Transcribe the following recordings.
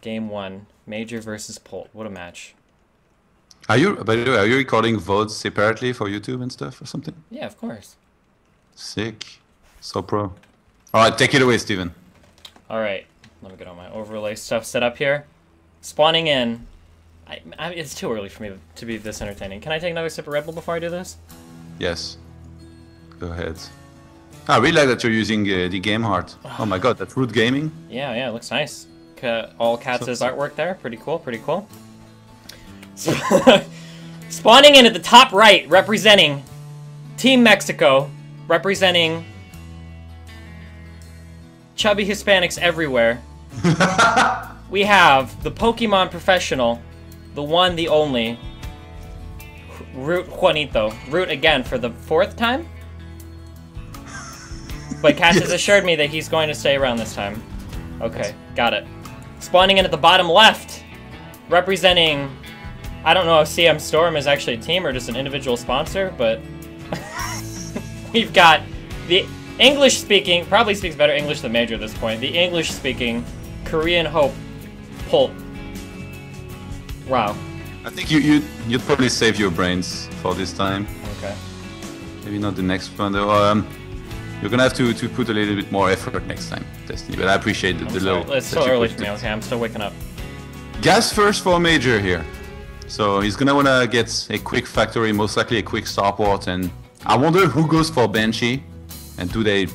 Game 1. Major versus Polt. What a match. By the way, are you recording VODs separately for YouTube and stuff or something? Yeah, of course. Sick. So pro. Alright, take it away, Steven. Alright. Let me get all my overlay stuff set up here. Spawning in. It's too early for me to be this entertaining. Can I take another sip of Red Bull before I do this? Yes. Go ahead. I really like that you're using the game heart. Oh my god, that's Root Gaming? Yeah, it looks nice. All Cats' artwork there. Pretty cool, pretty cool. Spawning in at the top right, representing Team Mexico, representing chubby Hispanics everywhere. We have the Pokemon professional, the one, the only, Root Juanito. Root again for the 4th time? But Cass has assured me that he's going to stay around this time. Okay, got it. Spawning in at the bottom left, representing... I don't know if CM Storm is actually a team or just an individual sponsor, but... we've got the English-speaking, probably speaks better English than Major at this point, the English-speaking Korean Hope Polt. Wow. I think you'd probably save your brains for this time. Okay. Maybe not the next one though. You're gonna have to put a little bit more effort next time, Destiny. But I appreciate the little. It's so early for me. Okay, I'm still waking up. Gas first for Major here. So he's gonna wanna get a quick factory, most likely a quick starport, and I wonder who goes for Banshee, and do they?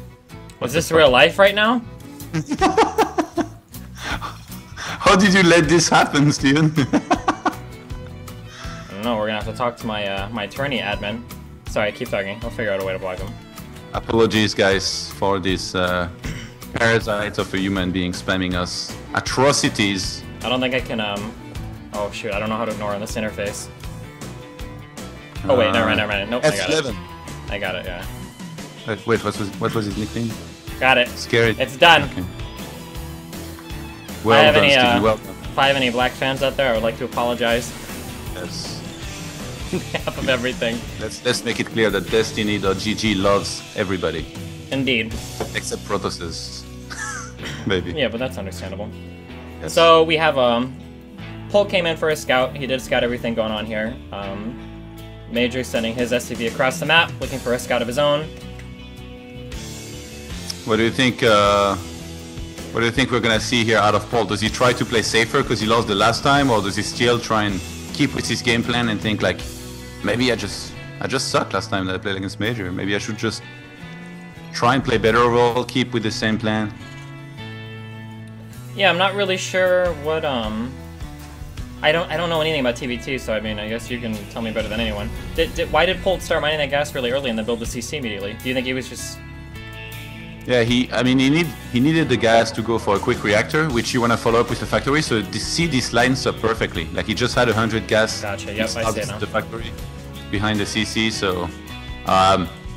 Is this real life right now? How did you let this happen, Steven? I don't know. We're gonna have to talk to my my attorney admin. Sorry, keep talking. I'll figure out a way to block him. Apologies, guys, for this parasite of a human being spamming us atrocities. I don't think I can. Oh shoot! I don't know how to ignore on this interface. Oh wait, never mind. Nope, F11. I got it. Yeah. Wait, what was his nickname? Got it. Scary. It's done. Okay. Well done, Stevie. Well done. If I have any black fans out there, I would like to apologize. Yes. On behalf of everything. Let's make it clear that Destiny.gg loves everybody. Indeed. Except Protosters. Maybe. Yeah, but that's understandable. Yes. So we have Polt came in for a scout. He did scout everything going on here. Major sending his SCV across the map, looking for a scout of his own. What do you think? What do you think we're gonna see here out of Polt? Does he try to play safer because he lost the last time, or does he still try and keep with his game plan and think like, maybe I just sucked last time that I played against Major. Maybe I should just try and play better overall, keep with the same plan. Yeah, I'm not really sure what I don't know anything about TBT, so I mean, I guess you can tell me better than anyone. Why did Polt start mining that gas really early and then build the CC immediately? Do you think he was just... Yeah, he needed the gas to go for a quick reactor, which you want to follow up with the factory. So this lines up perfectly. Like he just had 100 gas. Gotcha. Yep, I see it now. The factory behind the CC. So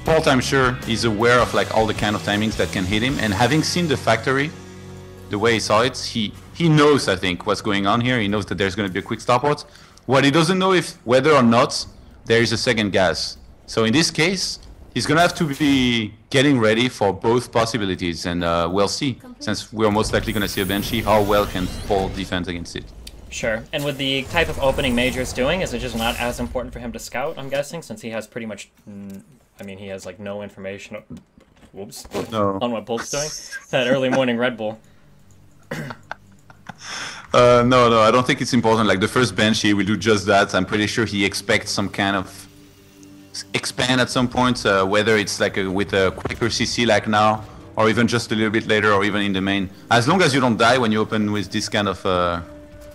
Polt, I'm sure, is aware of like all the kind of timings that can hit him. And having seen the factory, the way he saw it, he knows, I think, what's going on here. He knows that there's going to be a quick starport. What he doesn't know if whether or not there is a second gas. So in this case, he's going to have to be getting ready for both possibilities, and we'll see. Since we're most likely going to see a Banshee, how well can Polt defend against it? Sure. And with the type of opening Major's doing, is it just not as important for him to scout, I'm guessing, since he has pretty much... I mean, he has, like, no information... Whoops. No. On what Polt's doing. That early morning Red Bull. No, I don't think it's important. Like, the first Banshee will do just that. I'm pretty sure he expects some kind of expand at some point, whether it's like with a quicker CC like now, or even just a little bit later, or even in the main. As long as you don't die when you open with this kind of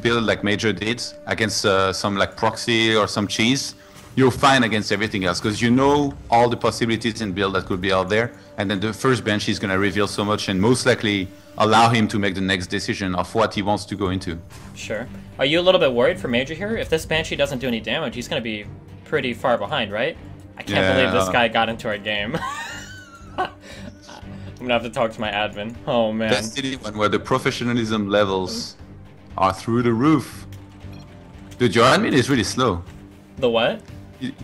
build like Major did against some like proxy or some cheese, you're fine against everything else because you know all the possibilities in build that could be out there, and then the first Banshee is going to reveal so much and most likely allow him to make the next decision of what he wants to go into. Sure. Are you a little bit worried for Major here? If this Banshee doesn't do any damage, he's going to be pretty far behind, right? I can't believe this guy got into our game. I'm gonna have to talk to my admin. Oh man. Destiny 1 where the professionalism levels are through the roof. Dude, your admin is really slow. The what?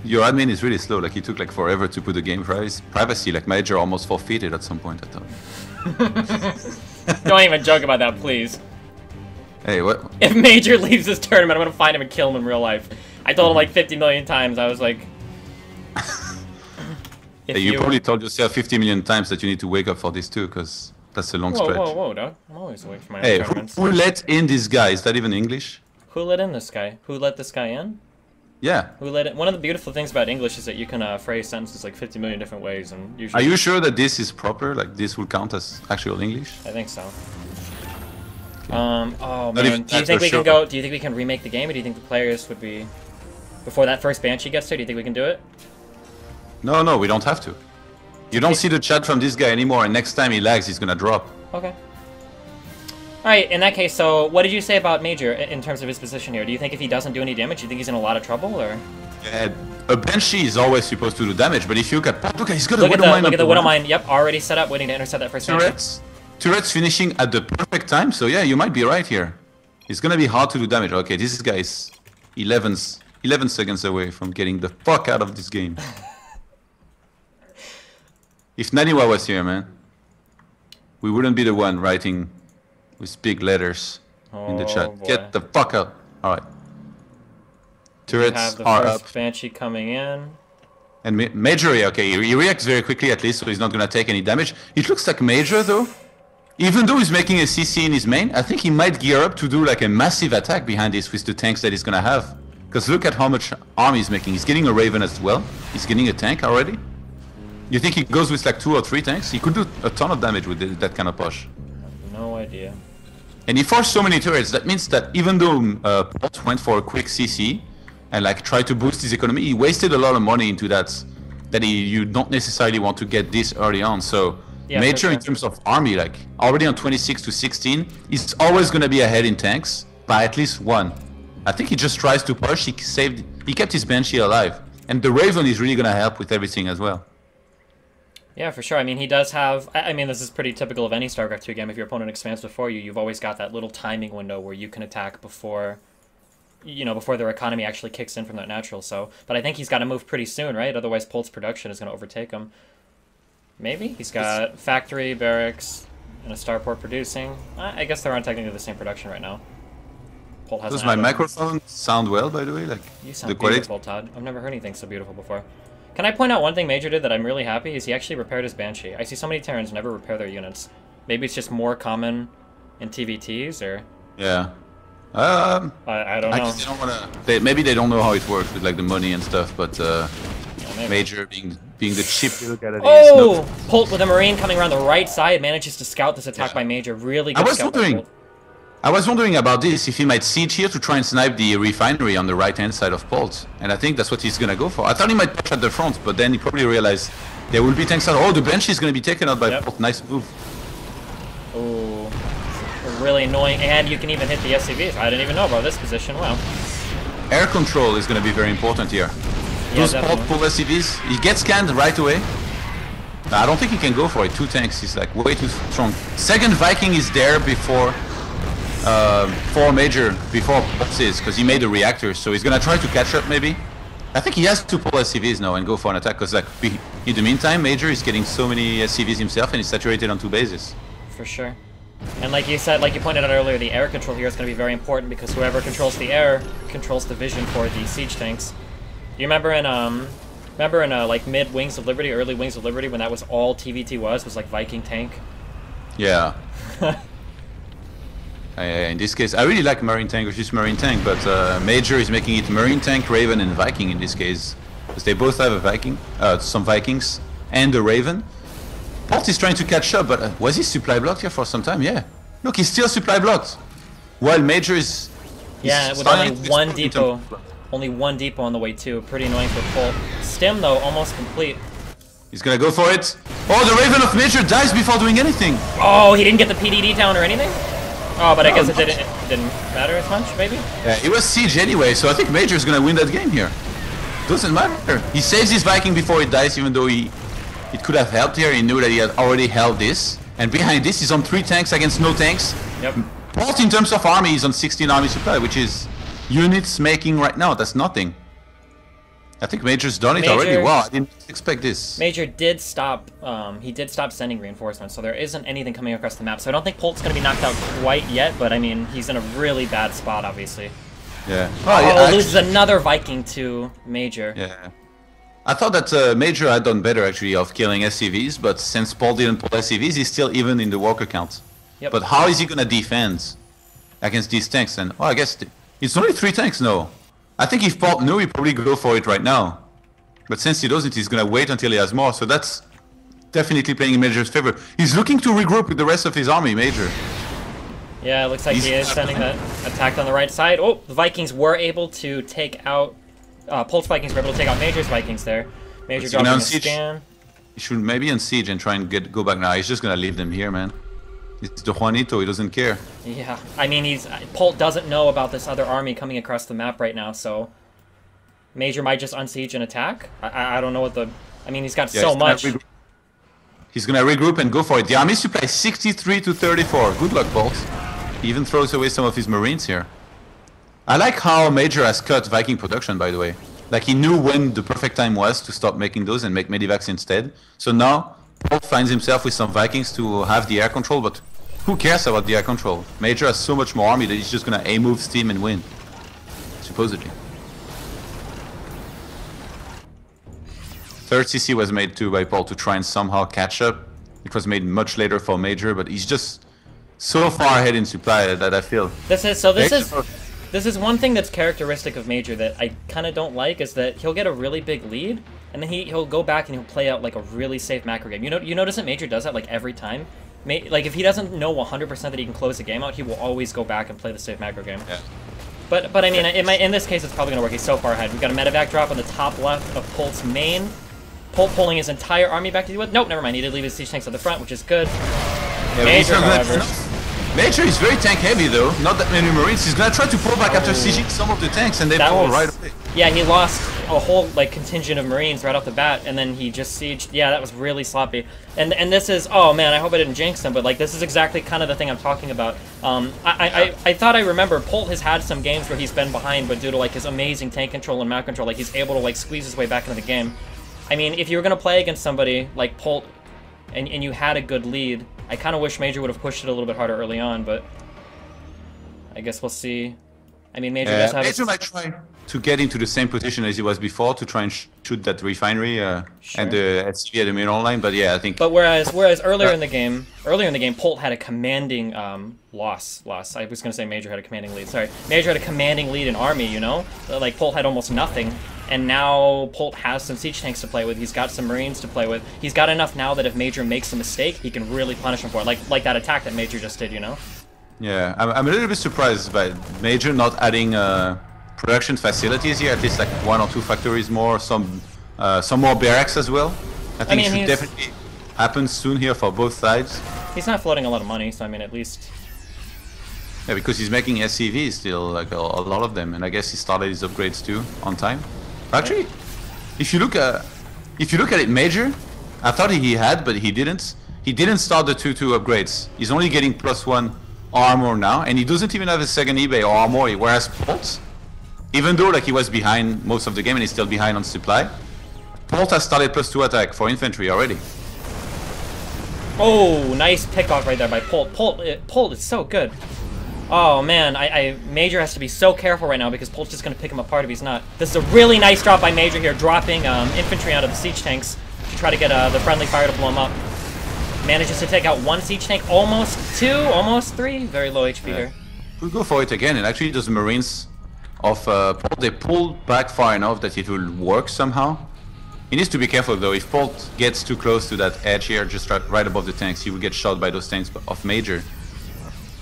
Your admin is really slow. Like, he took like forever to put the game privacy. Like, Major almost forfeited at some point, I thought. Don't even joke about that, please. Hey, what? If Major leaves this tournament, I'm gonna find him and kill him in real life. I told him like 50 million times. I was like... Hey, you probably told yourself 50 million times that you need to wake up for this too, because that's a long stretch. Whoa, dog. I'm always awake for my Hey, tournaments. who let in this guy? Is that even English? Who let in this guy? Who let this guy in? Yeah. Who let it? One of the beautiful things about English is that you can phrase sentences like 50 million different ways, and usually... Are you sure that this is proper? Like, this will count as actual English? I think so. Okay. Oh man, do you think we can go? Do you think we can remake the game, or do you think the players would be before that first Banshee gets there? Do you think we can do it? No, we don't have to. You don't see the chat from this guy anymore, and next time he lags, he's gonna drop. Okay. Alright, in that case, so what did you say about Major in terms of his position here? Do you think if he doesn't do any damage, you think he's in a lot of trouble, or? Yeah, a Banshee is always supposed to do damage, but if you look at... Look, he's got a Look Widowmine. at the Widowmine, yep, already set up, waiting to intercept that first Banshee. Turret's finishing at the perfect time, so yeah, you might be right here. It's gonna be hard to do damage. Okay, this guy is 11 seconds away from getting the fuck out of this game. If Naniwa was here, man, we wouldn't be the one writing with big letters in the chat. Boy. Get the fuck out. Alright. Turrets have the are first up. Banshee coming in. And Major, okay, he reacts very quickly at least, so he's not gonna take any damage. It looks like Major, though, even though he's making a CC in his main, I think he might gear up to do like a massive attack behind this with the tanks that he's gonna have. Because look at how much army he's making. He's getting a Raven as well. He's getting a tank already. You think he goes with like 2 or 3 tanks? He could do a ton of damage with that kind of push. No idea. And he forced so many turrets. That means that even though Polt went for a quick CC and like tried to boost his economy, he wasted a lot of money into that. You don't necessarily want to get this early on. So yeah, Major in terms of army, like already on 26 to 16, he's always going to be ahead in tanks by at least 1. I think he just tries to push. He kept his Banshee alive, and the Raven is really going to help with everything as well. Yeah, for sure. I mean, he does have... I mean, this is pretty typical of any StarCraft 2 game. If your opponent expands before you, you've always got that little timing window where you can attack before, you know, before their economy actually kicks in from that natural. So, but I think he's got to move pretty soon, right? Otherwise, Polt's production is going to overtake him. Maybe? He's got factory, barracks, and a starport producing. I guess they're on technically the same production right now. Polt hasn't. Does my microphone sound well, by the way? Like, you sound beautiful, Todd. I've never heard anything so beautiful before. Can I point out one thing Major did that I'm really happy is he actually repaired his Banshee. I see so many Terrans never repair their units. Maybe it's just more common in TVTs, or... Yeah. I don't know. They don't wanna, maybe they don't know how it works with like the money and stuff, but yeah, Major being the chip you look at it. Oh! Polt with a Marine coming around the right side manages to scout this attack by Major. Really good scout by Polt. I was wondering about this, if he might siege here to try and snipe the refinery on the right-hand side of Polt. And I think that's what he's gonna go for. I thought he might push at the front, but then he probably realized there will be tanks out. Oh, the Banshee is gonna be taken out by Polt. Nice move. Oh, really annoying. And you can even hit the SCVs. I didn't even know about this position. Wow. Air control is gonna be very important here. Those Polt pull SCVs, he gets scanned right away. I don't think he can go for it. 2 tanks, he's like way too strong. Second Viking is there before... for Major before Polt is, because he made a reactor, so he's gonna try to catch up maybe. I think he has to pull SCVs now and go for an attack, because like in the meantime Major is getting so many SCVs himself and he's saturated on 2 bases. For sure. And like you said, like you pointed out earlier, the air control here is going to be very important because whoever controls the air controls the vision for the siege tanks. You remember in like mid Wings of Liberty, early Wings of Liberty, when that was all TVT was like Viking tank? Yeah. In this case, I really like Marine Tank versus Marine Tank, but Major is making it Marine Tank, Raven, and Viking in this case, because they both have a Viking, some Vikings, and a Raven. Polt is trying to catch up, but was he supply blocked here for some time? Yeah. Look, he's still supply blocked, while Major is... Yeah, with only one depot on the way too. Pretty annoying for Polt. Stim though, almost complete. He's gonna go for it. Oh, the Raven of Major dies before doing anything. Oh, he didn't get the PDD down or anything? Oh, but I guess it didn't matter as much, maybe? Yeah, it was siege anyway, so I think Major's gonna win that game here. Doesn't matter. He saves his Viking before he dies, even though it could have helped here. He knew that he had already held this. And behind this, he's on 3 tanks against no tanks. Yep. Polt, in terms of army, is on 16 army supply, which is units making right now. That's nothing. I think Major's done it already. Wow, I didn't expect this. Major did stop. He did stop sending reinforcements, so there isn't anything coming across the map. So I don't think Polt's going to be knocked out quite yet, but I mean, he's in a really bad spot, obviously. Yeah. Oh, loses another Viking to Major. Yeah. I thought that Major had done better, actually, of killing SCVs, but since Polt didn't pull SCVs, he's still even in the worker count. Yep. But how is he going to defend against these tanks? And I guess it's only 3 tanks, no. I think if Polt knew, he'd probably go for it right now. But since he doesn't, he's going to wait until he has more, so that's definitely playing in Major's favor. He's looking to regroup with the rest of his army, Major. Yeah, it looks like he is sending that attack on the right side. Oh, the Vikings were able to take out... Polt's Vikings were able to take out Major's Vikings there. Major dropping a scan. He should maybe unsiege and try and go back now. He's just going to leave them here, man. It's the Juanito, he doesn't care. Yeah, I mean, Polt doesn't know about this other army coming across the map right now, so... Major might just unsiege and attack? I don't know what the... I mean, he's got so much. He's gonna regroup and go for it. The army supply 63 to 34. Good luck, Polt. He even throws away some of his marines here. I like how Major has cut Viking production, by the way. Like, he knew when the perfect time was to stop making those and make medivacs instead. So now, Polt finds himself with some Vikings to have the air control, but who cares about the air control? Major has so much more army that he's just gonna A-move Steam and win. Supposedly. Third CC was made too by Polt to try and somehow catch up. It was made much later for Major, but he's just so far ahead in supply that I feel. This is one thing that's characteristic of Major that I kind of don't like, is that he'll get a really big lead, and then he'll go back and he'll play out like a really safe macro game. You notice that Major does that like every time. Like if he doesn't know 100% that he can close the game out, he will always go back and play the safe macro game. Yeah. But I mean, in this case, it's probably gonna work. He's so far ahead. We've got a medevac drop on the top left of Polt's main. Polt pulling his entire army back to the Nope, never mind. He did leave his siege tanks at the front, which is good. Yeah, Major, however. Major is very tank heavy though. Not that many marines. He's gonna try to pull back after sieging some of the tanks, and they pull right away. Yeah, he lost a whole like contingent of marines right off the bat, and then he just sieged. Yeah, that was really sloppy. And this is, oh man, I hope I didn't jinx him, but like this is exactly kind of the thing I'm talking about. I thought I remember Polt has had some games where he's been behind, but due to like his amazing tank control and map control, like he's able to like squeeze his way back into the game. I mean, if you were going to play against somebody like Polt and you had a good lead, I kind of wish Major would have pushed it a little bit harder early on, but I guess we'll see. I mean, Major does have... Major might try to get into the same position as he was before to try and shoot that refinery and the SCV at the main online, but yeah, I think... But whereas earlier in the game, Polt had a commanding loss. I was going to say Major had a commanding lead, sorry. Major had a commanding lead in army, you know? Like, Polt had almost nothing. And now Polt has some siege tanks to play with. He's got some marines to play with. He's got enough now that if Major makes a mistake, he can really punish him for it. Like that attack that Major just did, you know? Yeah, I'm a little bit surprised by Major not adding production facilities here. At least like 1 or 2 factories more, some more barracks as well. I think it should definitely happen soon here for both sides. He's not floating a lot of money, so I mean, at least... Yeah, because he's making SCVs still, like a lot of them, and I guess he started his upgrades too on time. Actually, if you look at it, Major, I thought he had, but he didn't. He didn't start the 2-2 upgrades. He's only getting +1 armor now, and he doesn't even have a second eBay or armor. Whereas Polt, even though like he was behind most of the game and he's still behind on supply, Polt has started +2 attack for infantry already. Oh, nice pickoff right there by Polt. Polt is so good. Oh man, Major has to be so careful right now because Polt's just going to pick him apart if he's not. This is a really nice drop by Major here, dropping infantry out of the siege tanks to try to get the friendly fire to blow him up. Manages to take out 1 siege tank, almost 2, almost 3. Very low HP here. We'll go for it again, and actually those marines of Polt, they pulled back far enough that it will work somehow. He needs to be careful though. If Polt gets too close to that edge here, just right above the tanks, he will get shot by those tanks of Major.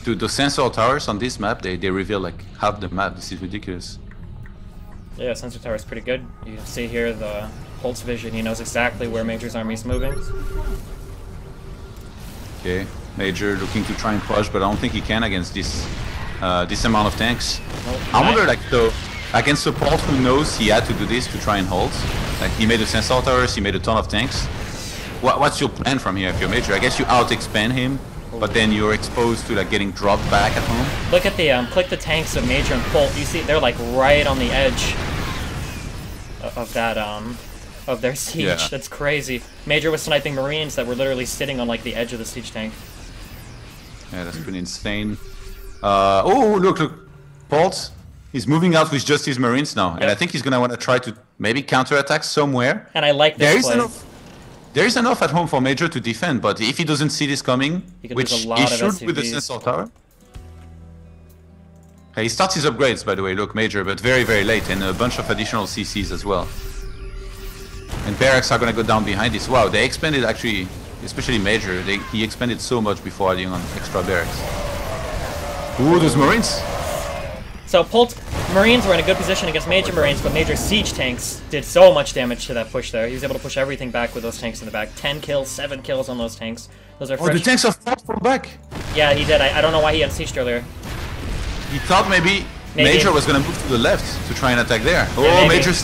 Dude, those sensor towers on this map, they reveal like half the map. This is ridiculous. Yeah, sensor tower is pretty good. You can see here the Polt's vision. He knows exactly where Major's army is moving. Okay, Major looking to try and push, but I don't think he can against this this amount of tanks. I wonder, like, though, against a Polt who knows he had to do this to try and hold. Like, he made the sensor towers, he made a ton of tanks. What's your plan from here if you're Major? I guess you out-expand him, but then you're exposed to like getting dropped back at home. Look at the click the tanks of Major and Polt. You see they're like right on the edge. of that of their siege. Yeah. That's crazy. Major was sniping Marines that were literally sitting on like the edge of the siege tank. Yeah, that's pretty insane. Oh, look. Polt, he's moving out with just his Marines now, and I think he's gonna want to try to maybe counterattack somewhere. And I like this play. There is enough at home for Major to defend, but if he doesn't see this coming, which he should with the sensor tower. He starts his upgrades, by the way, look, Major, but very, very late, and a bunch of additional CCs as well. And barracks are going to go down behind this. Wow, they expanded actually, especially Major, he expanded so much before adding on extra barracks. Ooh, those Marines! So Polt Marines were in a good position against Major Marines, but Major siege tanks did so much damage to that push there. He was able to push everything back with those tanks in the back. 10 kills, 7 kills on those tanks. Those are fresh. Oh, the tanks are fought from back! Yeah, he did. I don't know why he unsieged earlier. He thought maybe Major was going to move to the left to try and attack there. Oh, yeah, Major's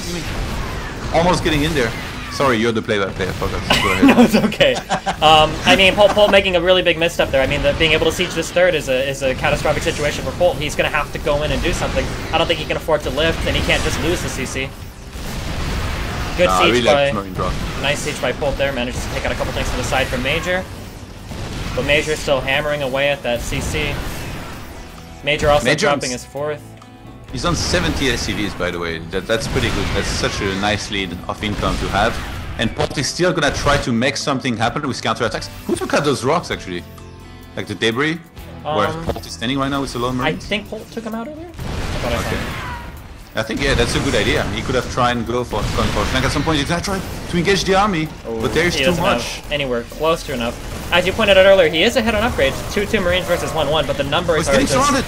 almost getting in there. Sorry, you're the play-by-play. I forgot. Go ahead. No, it's okay. I mean, Polt making a really big misstep there. I mean, being able to siege this third is a catastrophic situation for Polt. He's going to have to go in and do something. I don't think he can afford to lift, and he can't just lose the CC. Good siege nice siege by Polt there. Manages to take out a couple things to the side from Major. But Major still hammering away at that CC. Major also dropping his fourth. He's on 70 SCVs, by the way. That's pretty good. That's such a nice lead of income to have. And Polt is still gonna try to make something happen with counterattacks. Who took out those rocks, actually? Like the debris? Where Polt is standing right now with the lone Marines? I think Polt took him out earlier? I think, yeah, that's a good idea. He could have tried and gone for flank at some point. He's gonna try to engage the army, but there's too much. Anywhere close to enough. As you pointed out earlier, he is ahead on upgrades. 2-2 Marines versus 1-1, but the numbers are getting surrounded.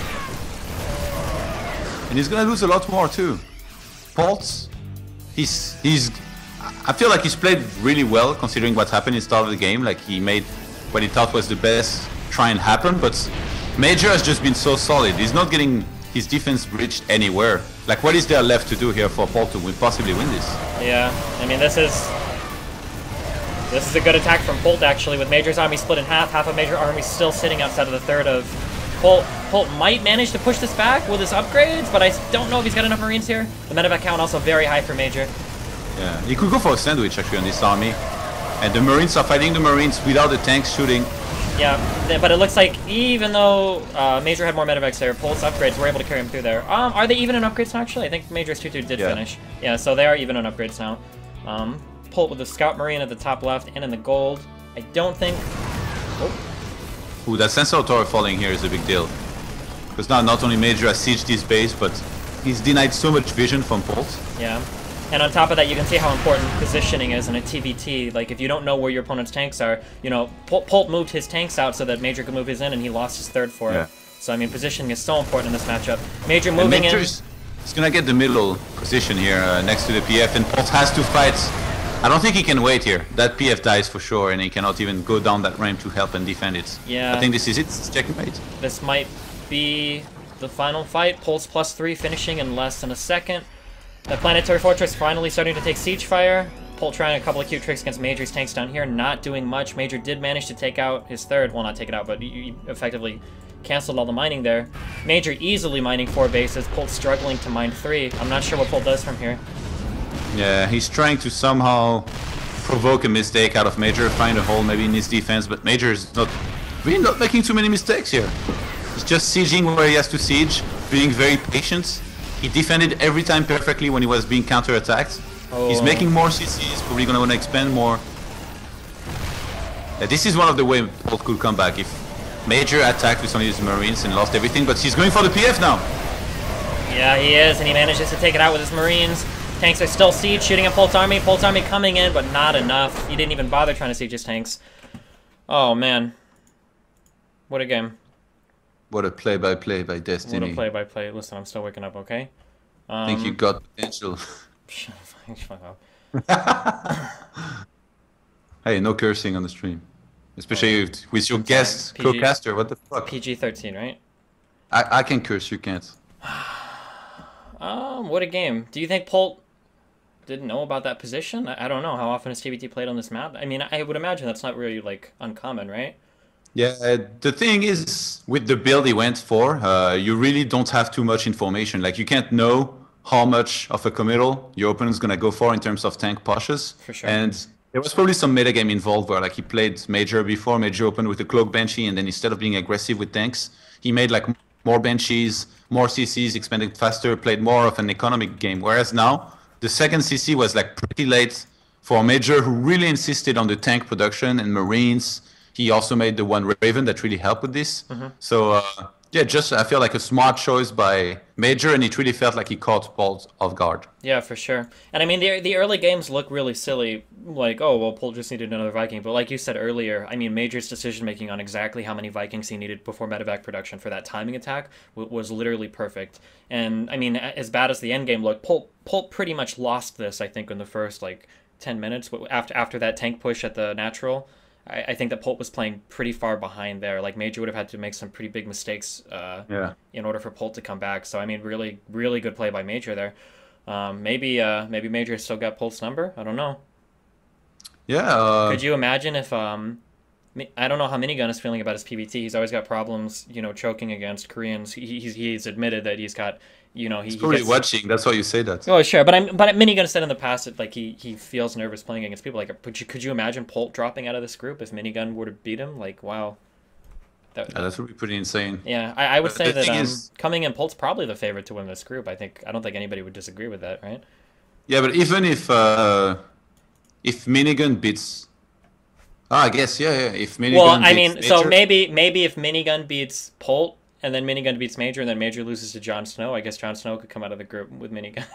And he's gonna lose a lot more too. Polt, I feel like he's played really well considering what happened in the start of the game. Like he made what he thought was the best try and happen, but Major has just been so solid. He's not getting his defense breached anywhere. Like what is there left to do here for Polt to possibly win this? Yeah, I mean this is a good attack from Polt actually, with Major's army split in half. Half of Major army still sitting outside of the third of Polt. Polt might manage to push this back with his upgrades, but I don't know if he's got enough Marines here. The medevac count also very high for Major. Yeah, he could go for a sandwich actually on this army. And the Marines are fighting the Marines without the tanks shooting. Yeah, but it looks like even though Major had more medevacs there, Polt's upgrades were able to carry him through there. Are they even in upgrades now actually? I think Major's 2-2 did finish. Yeah, so they are even in upgrades now. Polt with the Scout Marine at the top left and in the gold. I don't think... Ooh, that sensor tower falling here is a big deal. Because now not only Major has sieged this base, but he's denied so much vision from Polt. Yeah. And on top of that, you can see how important positioning is in a TVT. Like, if you don't know where your opponent's tanks are, you know, Polt moved his tanks out so that Major could move his in, and he lost his third for it. So, I mean, positioning is so important in this matchup. Major moving in... He's gonna get the middle position here next to the PF, and Polt has to fight. I don't think he can wait here. That PF dies for sure, and he cannot even go down that ramp to help and defend it. Yeah. I think this is it. It's checkmate. This might be the final fight. Polt's +3 finishing in less than a second. The Planetary Fortress finally starting to take siege fire. Polt trying a couple of cute tricks against Major's tanks down here, not doing much. Major did manage to take out his third. Well, not take it out, but he effectively canceled all the mining there. Major easily mining 4 bases. Polt struggling to mine 3. I'm not sure what Polt does from here. Yeah, he's trying to somehow provoke a mistake out of Major, find a hole maybe in his defense, but Major is really not making too many mistakes here. He's just sieging where he has to siege, being very patient. He defended every time perfectly when he was being counter-attacked. He's making more CCs, probably going to want to expand more. This is one of the ways Polt could come back if Major attacked with some of his Marines and lost everything, but he's going for the PF now. Yeah, he is, and he manages to take it out with his Marines. Tanks are still siege, shooting at Polt's army. Polt's army coming in, but not enough. He didn't even bother trying to siege his tanks. Oh, man. What a game. What a play-by-play by Destiny. What a play-by-play. Listen, I'm still waking up, okay? I think you got potential. Shut up. Hey, no cursing on the stream. Especially with your guest, co-caster. What the fuck? PG-13, right? I can curse, you can't. What a game. Do you think Polt didn't know about that position? I don't know. How often has TBT played on this map? I mean, I would imagine that's not really, like, uncommon, right? Yeah, the thing is, with the build he went for, you really don't have too much information. Like, you can't know how much of a committal your opponent is going to go for in terms of tank pushes. For sure. And there was probably some metagame involved where like he played Major before, Major opened with a cloak Banshee, and then instead of being aggressive with tanks, he made like more Banshees, more CCs, expanded faster, played more of an economic game. Whereas now, the second CC was like pretty late for Major, who really insisted on the tank production and Marines. He also made the one Raven that really helped with this. So yeah, just I feel like a smart choice by Major, and it really felt like he caught Polt off guard. Yeah, for sure. And I mean, the early games look really silly, like, oh, well, Polt just needed another Viking. But like you said earlier, I mean, Major's decision-making on exactly how many Vikings he needed before medevac production for that timing attack was literally perfect. And, I mean, as bad as the endgame looked, Polt pretty much lost this, I think, in the first, like, 10 minutes. After that tank push at the natural, I think that Polt was playing pretty far behind there. Like, Major would have had to make some pretty big mistakes in order for Polt to come back. So, I mean, really, really good play by Major there. Maybe Major still got Polt's number. I don't know. Yeah. Could you imagine if I don't know how Minigun is feeling about his PvT. He's always got problems, you know, choking against Koreans. He's admitted that he's got, you know, he's probably watching. That's why you say that. Oh, sure, but Minigun said in the past that like he feels nervous playing against people. Like, could you imagine Polt dropping out of this group if Minigun were to beat him? Like, wow. That would be pretty insane. Yeah, I would say that coming in, Polt's probably the favorite to win this group. I don't think anybody would disagree with that, right? Yeah, but even if Minigun beats, I guess yeah. If Minigun I mean, beats so Major, maybe if Minigun beats Polt and then Minigun beats Major and then Major loses to Jon Snow, I guess Jon Snow could come out of the group with Minigun.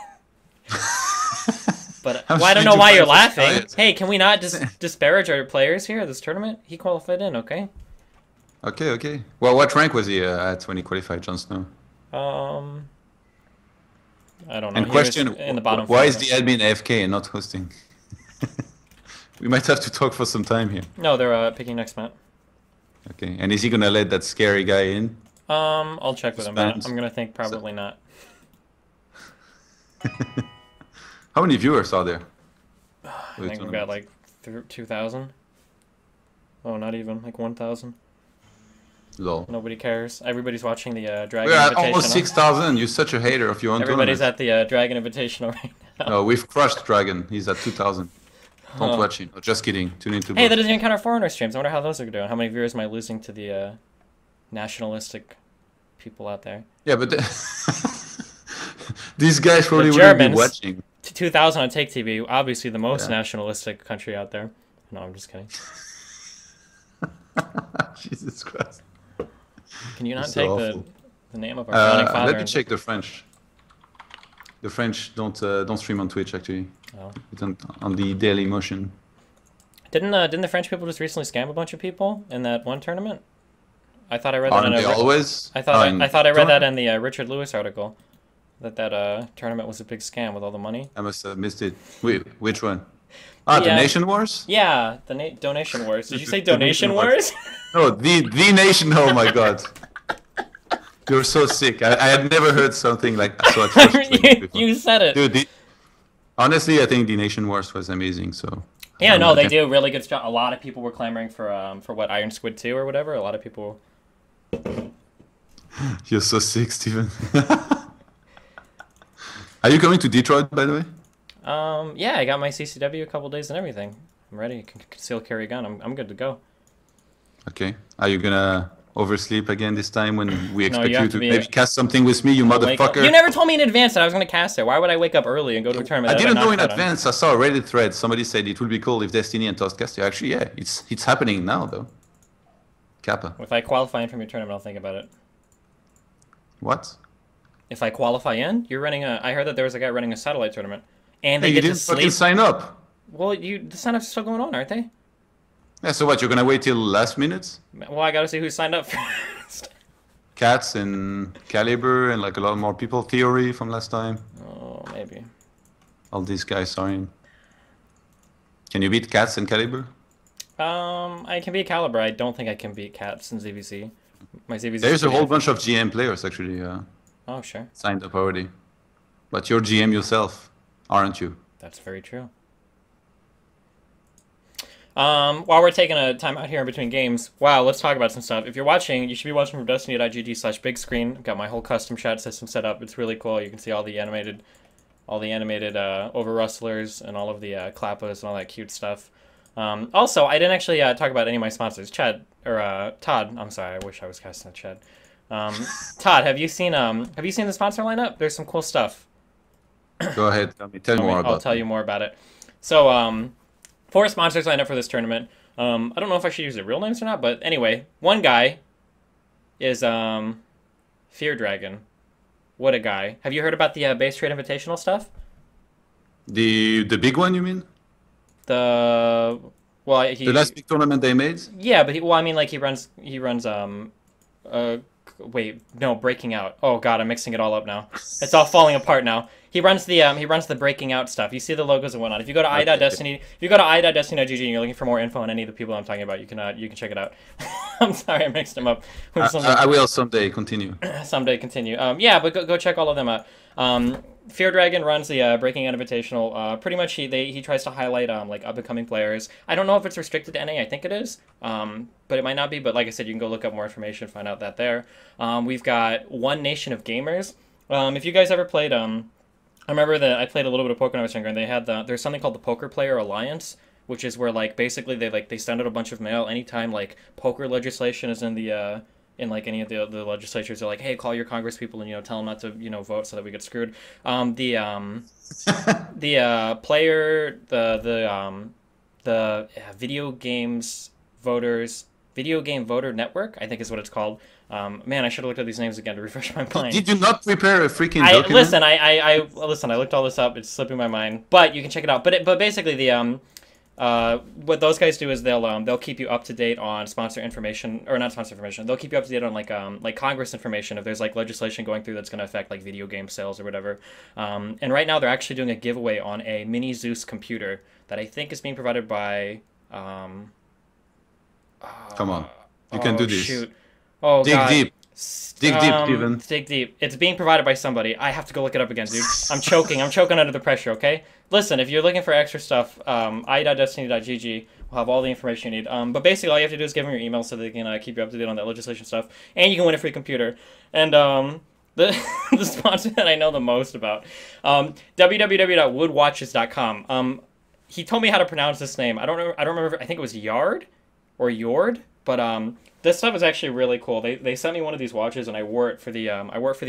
But well, I don't know why you're laughing. Hey, can we not disparage our players here at this tournament? He qualified in, okay? Okay. Well, what rank was he at when he qualified, Jon Snow? I don't know. And question, in the bottom why is four. the admin AFK and not hosting? We might have to talk for some time here. No, they're picking next match. Okay, and is he gonna let that scary guy in? I'll check with him, but I'm gonna think probably not. How many viewers are there? I think we've got like 2,000. Oh, not even, like 1,000. Lol. Nobody cares. Everybody's watching the Dragon We're at Invitational. almost 6,000. You're such a hater of your own Everybody's tournament. at the Dragon Invitational right now. No, we've crushed Dragon. He's at 2,000. Don't watch him. Oh, just kidding. Tune into. Hey, that doesn't even count our foreigner streams. I wonder how those are doing. How many viewers am I losing to the nationalistic people out there? Yeah, but these guys probably The wouldn't be Germans. watching. 2,000 on Take TV, obviously the most nationalistic country out there. No, I'm just kidding. Jesus Christ. Can you not So take awful. the name of our founding father? Let me check the French. The French don't stream on Twitch actually. Oh. It's on the Daily Motion. Didn't the French people just recently scam a bunch of people in that one tournament? I thought I read that Aren't they always? I thought I read that in the Richard Lewis article. That tournament was a big scam with all the money. I must have missed it. Wait, which one? Ah, the Nation Wars? Yeah, the Donation Wars. Did you say Donation Wars? No, the Nation. Oh my God. You're so sick. I had never heard something like so atrocious before. You said it. Dude, honestly, I think the Nation Wars was amazing. So. Yeah, no, they do really good stuff. A lot of people were clamoring for what Iron Squid 2 or whatever. A lot of people. You're so sick, Steven. Are you coming to Detroit, by the way? Yeah, I got my CCW a couple days and everything. I'm ready. Can conceal carry gun. I'm good to go. Okay. Are you gonna oversleep again this time when we expect you you have to to be maybe cast something with me, you motherfucker? You never told me in advance that I was going to cast it. Why would I wake up early and go to a tournament? I that didn't know in knocked out on? advance. I saw a Reddit thread. Somebody said it would be cool if Destiny and Toast cast you. Actually, yeah, it's happening now though. Kappa. If I qualify in from your tournament, I'll think about it. What? If I qualify in, you're running a. I heard that there was a guy running a satellite tournament, and they Hey, you get to didn't fucking sleep. sign up. Well, the signups are still going on, aren't they? Yeah, so what? You're gonna wait till last minute? Well, I gotta see who signed up first. Cats and Caliber and like a lot more people. Theory from last time. Oh, maybe. All these guys are in. Can you beat Cats and Caliber? I can beat Caliber. I don't think I can beat Cats and ZVZ. My ZVZ. There's a whole bunch of GM players actually Oh, sure. signed up already. But you're GM yourself, aren't you? That's very true. While we're taking a time out here in between games, wow, let's talk about some stuff. If you're watching, you should be watching from destiny.gg/big screen. I've got my whole custom chat system set up. It's really cool. You can see all the animated over rustlers and all of the clappos and all that cute stuff. Also, I didn't actually talk about any of my sponsors. Todd. I'm sorry. I wish I was casting a Chad. Todd, have you seen the sponsor lineup? There's some cool stuff. Go ahead. Tell me more about it. I'll tell you more about it. So, 4 sponsors lined up for this tournament. I don't know if I should use their real names or not, but anyway, one guy is Fear Dragon. What a guy. Have you heard about the Base Trade Invitational stuff? The big one, you mean? The last big tournament they made? Yeah, but he runs wait, no, Breaking Out. Oh god, I'm mixing it all up now. It's all falling apart now. He runs the Breaking Out stuff. You see the logos and whatnot. If you go to i.destiny, if you go to i.destiny.gg and you're looking for more info on any of the people I'm talking about, you can check it out. I'm sorry, I mixed them up. I will someday continue. Someday continue. Yeah, but go check all of them out. Fear Dragon runs the Breaking Out Invitational. Pretty much he tries to highlight like up and coming players. I don't know if it's restricted to NA. I think it is, but it might not be. But like I said, you can go look up more information, find out that there. We've got One Nation of Gamers. If you guys ever played, I remember that I played a little bit of poker when I was younger, and they had there's something called the Poker Player Alliance, which is where like basically they send out a bunch of mail anytime like poker legislation is in the in like any of the legislatures. They're like, hey, call your congress people and tell them not to vote so that we get screwed. The video game voter network, I think is what it's called. Man, I should have looked at these names again to refresh my mind. Did you not prepare a freaking document? Listen, I looked all this up. It's slipping my mind, but you can check it out. But basically what those guys do is they'll keep you up to date on sponsor information, or not sponsor information. They'll keep you up to date on like Congress information if there's like legislation going through that's going to affect like video game sales or whatever. And right now they're actually doing a giveaway on a mini Zeus computer that I think is being provided by. Come on, you can do this. Shoot. Oh, dig God. deep. Dig deep, Steven. Dig deep. It's being provided by somebody. I have to go look it up again, dude. I'm choking. I'm choking under the pressure, okay? Listen, if you're looking for extra stuff, i.destiny.gg will have all the information you need. But basically, all you have to do is give them your email so they can keep you up to date on that legislation stuff. And you can win a free computer. And the sponsor that I know the most about, www.woodwatches.com. He told me how to pronounce this name. I don't remember. I think it was Yard or Yord. But this stuff is actually really cool. They sent me one of these watches, and I wore it for the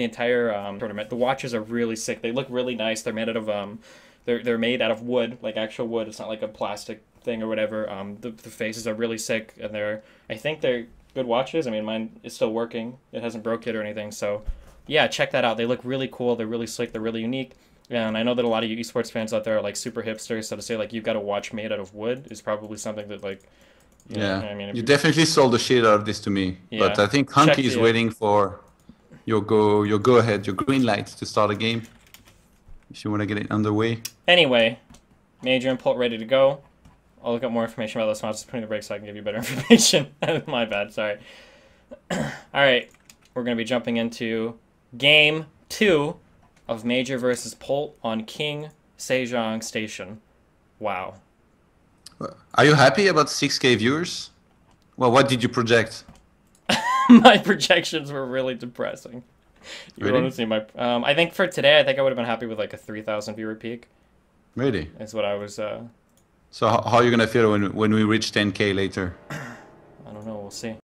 entire tournament. The watches are really sick. They look really nice. They're made out of they're made out of wood, like actual wood. It's not like a plastic thing or whatever. The faces are really sick, and I think they're good watches. I mean, mine is still working. It hasn't broke yet or anything. So yeah, check that out. They look really cool. They're really slick. They're really unique. And I know that a lot of you esports fans out there are like super hipsters. So to say like you've got a watch made out of wood is probably something that like. Yeah, I mean, you definitely sold the shit out of this to me. Yeah. But I think Hunky is waiting for your go ahead, your green light to start a game. If you want to get it underway. Anyway, Major and Polt ready to go. I'll look up more information about those spots. Putting the brakes so I can give you better information. My bad, sorry. Alright, we're going to be jumping into Game 2 of Major versus Polt on King Sejong Station. Wow. Are you happy about 6K viewers? Well, what did you project? My projections were really depressing. You Really? want to see my? I think for today, I think I would have been happy with like a 3,000 viewer peak. Really? Is what I was. So how are you gonna feel when we reach 10K later? I don't know. We'll see.